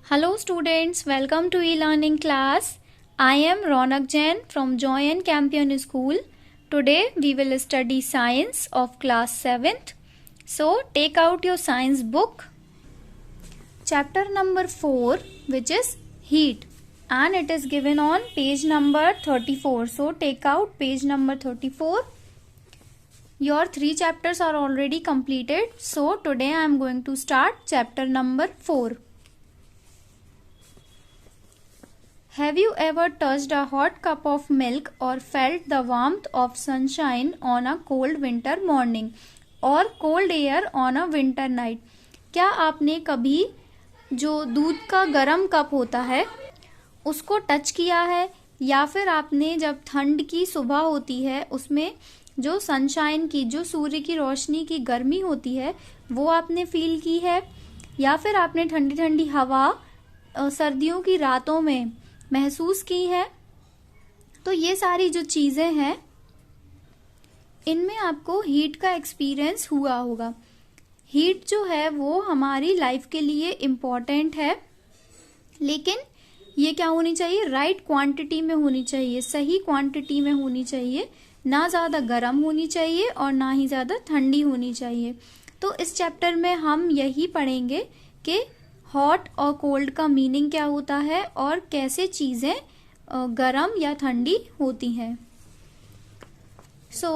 Hello students, welcome to e-learning class. I am Ronak Jain from Joy and Campion School. Today we will study science of class 7th. So take out your science book. Chapter number 4, which is heat, and it is given on page number 34. So take out page number 34. Your 3 chapters are already completed. So today I am going to start chapter number 4. Have you ever touched a hot cup of milk or felt the warmth of sunshine on a cold winter morning or cold air on a winter night? क्या आपने कभी जो दूध का गर्म cup होता है उसको टच किया है, या फिर आपने जब ठंड की सुबह होती है उसमें जो सनशाइन की, जो सूर्य की रोशनी की गर्मी होती है वो आपने फील की है, या फिर आपने ठंडी ठंडी हवा सर्दियों की रातों में महसूस की है। तो ये सारी जो चीजें हैं इनमें आपको हीट का एक्सपीरियंस हुआ होगा। हीट जो है वो हमारी लाइफ के लिए इम्पोर्टेंट है, लेकिन ये क्या होनी चाहिए, राइट क्वांटिटी में होनी चाहिए, सही क्वांटिटी में होनी चाहिए, ना ज़्यादा गर्म होनी चाहिए और ना ही ज़्यादा ठंडी होनी चाहिए। तो इस चैप्टर में हम यही पढ़ेंगे कि हॉट और कोल्ड का मीनिंग क्या होता है और कैसे चीज़ें गर्म या ठंडी होती हैं। So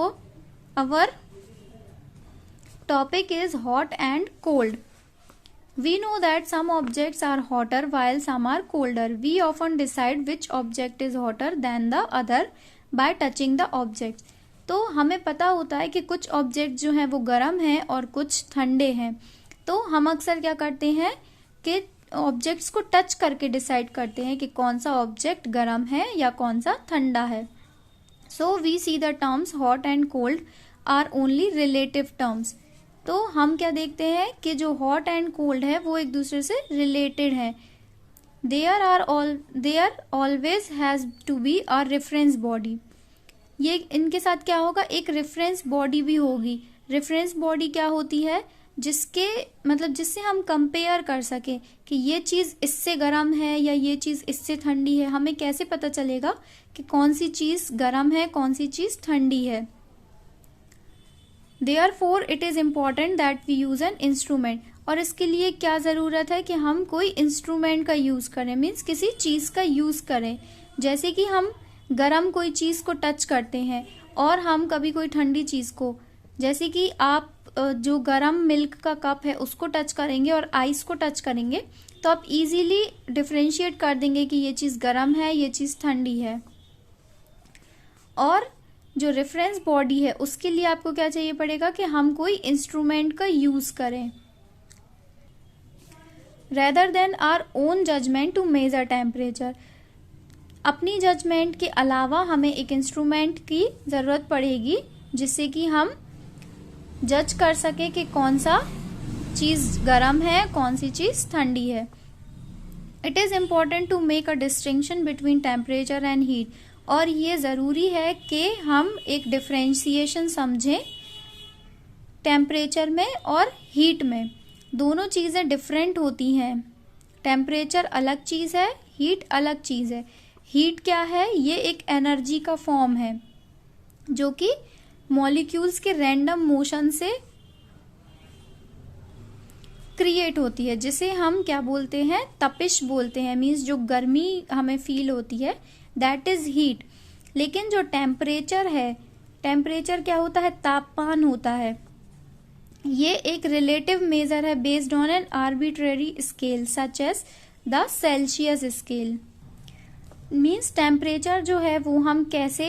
our topic is hot and cold. We know that some objects are hotter while some are colder. We often decide which object is hotter than the other by touching the object. तो हमें पता होता है कि कुछ object जो हैं वो गर्म हैं और कुछ ठंडे हैं। तो हम अक्सर क्या करते हैं कि ऑब्जेक्ट्स को टच करके डिसाइड करते हैं कि कौन सा ऑब्जेक्ट गर्म है या कौन सा ठंडा है। So we see the terms hot and cold are only relative terms. तो हम क्या देखते हैं कि जो हॉट एंड कोल्ड है वो एक दूसरे से रिलेटेड है। There always has to be a reference body. ये इनके साथ क्या होगा, एक रेफरेंस बॉडी भी होगी। रेफरेंस बॉडी क्या होती है, जिससे हम कंपेयर कर सके कि ये चीज इससे गर्म है या ये चीज इससे ठंडी है। हमें कैसे पता चलेगा कि कौन सी चीज गर्म है, कौन सी चीज ठंडी है। Therefore it is important that we use an instrument. और इसके लिए क्या ज़रूरत है कि हम कोई इंस्ट्रूमेंट का यूज़ करें, मीन्स किसी चीज़ का यूज़ करें। जैसे कि हम गरम कोई चीज़ को टच करते हैं और हम कभी कोई ठंडी चीज़ को, जैसे कि आप जो गरम मिल्क का कप है उसको टच करेंगे और आइस को टच करेंगे तो आप इजीली डिफ्रेंशिएट कर देंगे कि ये चीज़ गरम है, ये चीज़ ठंडी है। और जो रेफरेंस बॉडी है उसके लिए आपको क्या चाहिए पड़ेगा कि हम कोई इंस्ट्रूमेंट का यूज करें, rather than our own judgement to measure temperature. अपनी जजमेंट के अलावा हमें एक इंस्ट्रूमेंट की जरूरत पड़ेगी जिससे कि हम जज कर सके कि कौन सा चीज गर्म है, कौन सी चीज ठंडी है. It is important to make a distinction between temperature and heat. और ये ज़रूरी है कि हम एक डिफ्रेंशिएशन समझें टेम्परेचर में और हीट में। दोनों चीज़ें डिफरेंट होती हैं। टेम्परेचर अलग चीज़ है, हीट अलग चीज़ है। हीट क्या है, ये एक एनर्जी का फॉर्म है जो कि मॉलिक्यूल्स के रैंडम मोशन से क्रिएट होती है, जिसे हम क्या बोलते हैं, तपिश बोलते हैं। मीन्स जो गर्मी हमें फील होती है दैट इज हीट। लेकिन जो टेम्परेचर है, टेम्परेचर क्या होता है, तापमान होता है। ये एक रिलेटिव मेजर है based on an arbitrary scale such as the Celsius scale. Means temperature जो है वो हम कैसे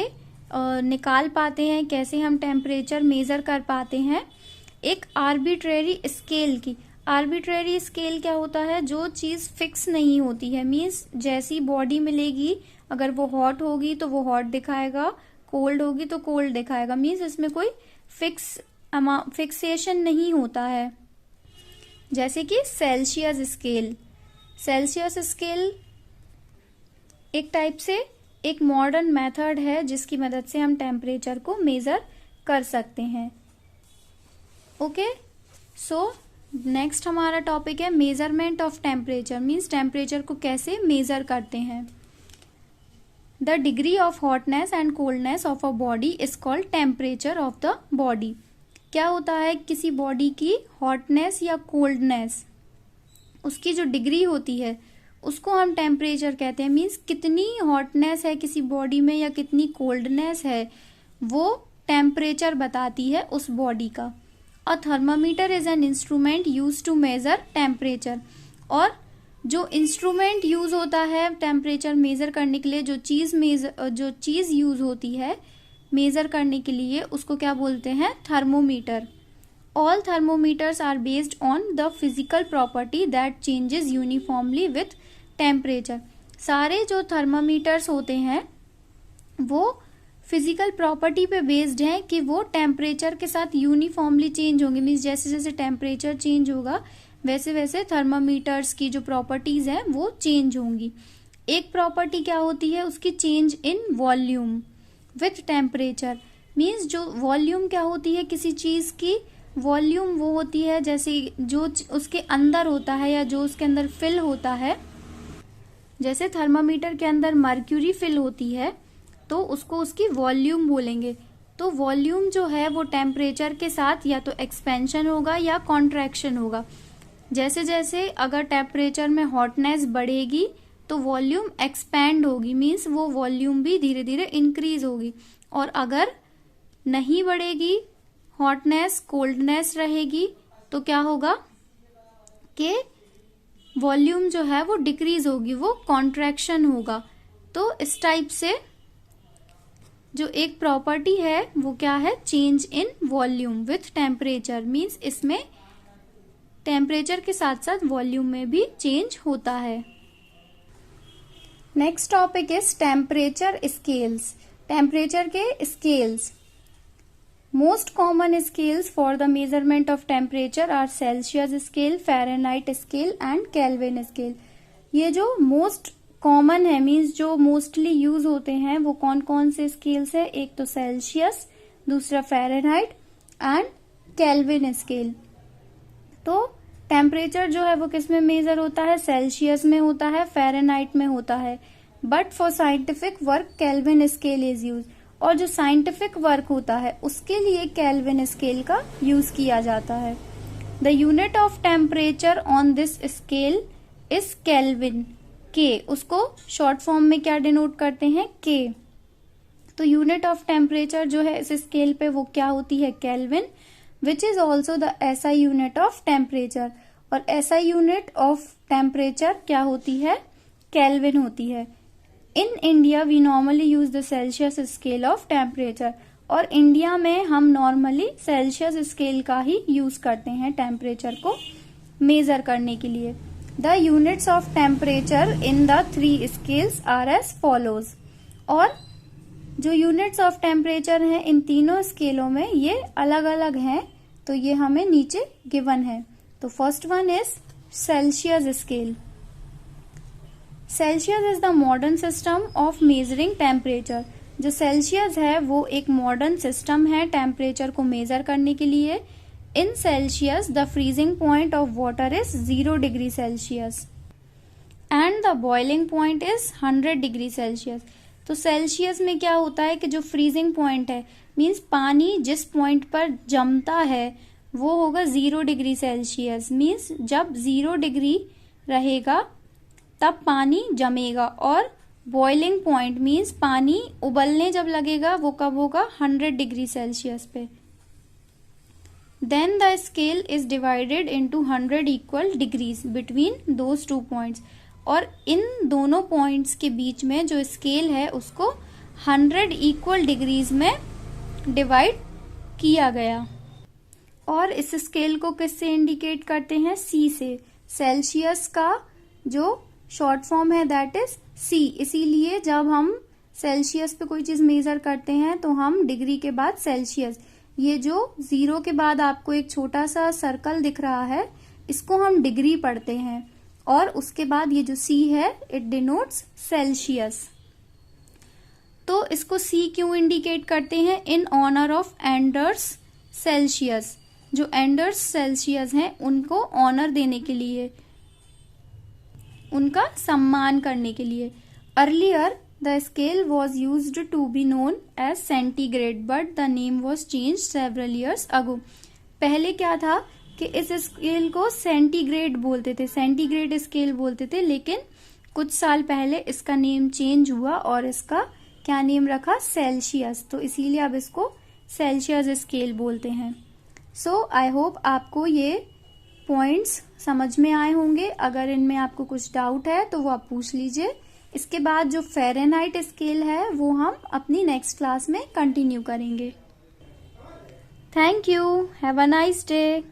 निकाल पाते हैं, कैसे हम टेम्परेचर मेजर कर पाते हैं, एक आर्बिट्रेरी स्केल की। आर्बिट्रेरी स्केल क्या होता है, जो चीज फिक्स नहीं होती है। मीन्स जैसी बॉडी मिलेगी, अगर वो हॉट होगी तो वो हॉट दिखाएगा, कोल्ड होगी तो कोल्ड दिखाएगा। मीन्स इसमें कोई फिक्सेशन नहीं होता है। जैसे कि सेल्सियस स्केल, सेल्सियस स्केल एक टाइप से एक मॉडर्न मेथड है जिसकी मदद से हम टेम्परेचर को मेजर कर सकते हैं। ओके, सो नेक्स्ट हमारा टॉपिक है measurement of temperature, means temperature को कैसे मेजर करते हैं। The degree of hotness and coldness of a body is called temperature of the body. क्या होता है, किसी बॉडी की हॉटनेस या कोल्डनेस, उसकी जो डिग्री होती है उसको हम टेम्परेचर कहते हैं। मीन्स कितनी हॉटनेस है किसी बॉडी में या कितनी कोल्डनेस है, वो टेम्परेचर बताती है उस बॉडी का। A thermometer is an instrument use to measure temperature. और जो इंस्ट्रूमेंट यूज होता है टेम्परेचर मेजर करने के लिए, जो चीज यूज होती है मेजर करने के लिए, उसको क्या बोलते हैं, thermometer. All thermometers are based on the physical property that changes uniformly with temperature. सारे जो थर्मामीटर्स होते हैं वो फिजिकल प्रॉपर्टी पे बेस्ड हैं कि वो टेम्परेचर के साथ यूनिफॉर्मली चेंज होंगे। मीन्स जैसे जैसे टेम्परेचर चेंज होगा वैसे वैसे थर्मामीटर्स की जो प्रॉपर्टीज हैं वो चेंज होंगी। एक प्रॉपर्टी क्या होती है उसकी, change in volume with temperature. Means जो वॉल्यूम क्या होती है किसी चीज की, वॉल्यूम वो होती है जैसे जो उसके अंदर होता है या जो उसके अंदर फिल होता है। जैसे थर्मामीटर के अंदर मर्क्यूरी फिल होती है तो उसको उसकी वॉल्यूम बोलेंगे। तो वॉल्यूम जो है वो टेम्परेचर के साथ या तो एक्सपेंशन होगा या कॉन्ट्रैक्शन होगा। जैसे जैसे अगर टेम्परेचर में हॉटनेस बढ़ेगी तो वॉल्यूम एक्सपैंड होगी, मीन्स वो वॉल्यूम भी धीरे धीरे इंक्रीज होगी। और अगर नहीं बढ़ेगी, हॉटनेस कोल्डनेस रहेगी, तो क्या होगा कि वॉल्यूम जो है वो डिक्रीज होगी, वो कॉन्ट्रैक्शन होगा। तो इस टाइप से जो एक प्रॉपर्टी है वो क्या है, change in volume with temperature. Means इसमें टेम्परेचर के साथ साथ वॉल्यूम में भी चेंज होता है। Next topic is temperature scales. Temperature के scales. Most common scales for the measurement of temperature are Celsius scale, Fahrenheit scale and Kelvin scale. ये जो मोस्ट कॉमन है, मीन्स जो मोस्टली यूज होते हैं, वो कौन कौन से स्केल्स है, एक तो सेल्सियस, दूसरा फ़ारेनहाइट एंड केल्विन स्केल। तो टेम्परेचर जो है वो किस में मेजर होता है, सेल्सियस में होता है, फ़ारेनहाइट में होता है। But for scientific work kelvin scale is use. और जो साइंटिफिक वर्क होता है उसके लिए केल्विन स्केल का यूज किया जाता है। The unit of temperature on this scale is kelvin. के उसको शॉर्ट फॉर्म में क्या डिनोट करते हैं, के। तो यूनिट ऑफ टेम्परेचर जो है इस स्केल पे वो क्या होती है, Kelvin, which is also the SI unit of temperature. और एसआई यूनिट ऑफ टेम्परेचर क्या होती है, केल्विन होती है। In India we normally use the Celsius scale of temperature. और इंडिया में हम नॉर्मली सेल्सियस स्केल का ही यूज करते हैं टेम्परेचर को मेजर करने के लिए। The units of temperature in the 3 scales are as follows. और जो यूनिट्स ऑफ टेम्परेचर हैं इन तीनों स्केलों में ये अलग अलग हैं, तो ये हमें नीचे गिवन है। तो first one is Celsius scale. Celsius is the modern system of measuring temperature. जो सेल्सियस है वो एक मॉडर्न सिस्टम है टेम्परेचर को मेजर करने के लिए। इन Celsius the freezing point of water is 0 degree Celsius and the boiling point is 100 degree Celsius. तो सेल्सियस में क्या होता है कि जो फ्रीजिंग पॉइंट है, मीन्स पानी जिस पॉइंट पर जमता है वो होगा 0 डिग्री सेल्सियस। मीन्स जब 0 डिग्री रहेगा तब पानी जमेगा। और बॉइलिंग पॉइंट मीन्स पानी उबलने जब लगेगा वो कब होगा, 100 डिग्री सेल्सियस पे। Then the scale is divided into 100 equal degrees between those 2 points. और इन दोनों पॉइंट्स के बीच में जो स्केल है उसको 100 इक्वल डिग्रीज में डिवाइड किया गया। और इस स्केल को किससे इंडिकेट करते हैं, सी से। सेल्सियस का जो शॉर्ट फॉर्म है दैट इज सी। इसीलिए जब हम सेल्सियस पे कोई चीज मेजर करते हैं तो हम डिग्री के बाद सेल्सियस, ये जो 0 के बाद आपको एक छोटा सा सर्कल दिख रहा है, इसको हम डिग्री पढ़ते हैं। और उसके बाद ये जो सी है इट डिनोट्स सेल्सियस। तो इसको सी क्यों इंडिकेट करते हैं, in honour of Anders Celsius. जो एंडर्स सेल्सियस हैं उनको ऑनर देने के लिए, उनका सम्मान करने के लिए। Earlier the scale was used to be known as centigrade but the name was change several years ago. पहले क्या था कि इस स्केल को सेंटीग्रेड बोलते थे, सेंटीग्रेड स्केल बोलते थे, लेकिन कुछ साल पहले इसका नेम चेंज हुआ और इसका क्या नेम रखा, सेल्सियस। तो इसीलिए अब इसको सेल्सियस स्केल बोलते हैं। सो आई होप आपको ये पॉइंट्स समझ में आए होंगे। अगर इनमें आपको कुछ डाउट है तो वो आप पूछ लीजिए। इसके बाद जो फ़ारेनहाइट स्केल है वो हम अपनी नेक्स्ट क्लास में कंटिन्यू करेंगे। Thank you, have a nice day.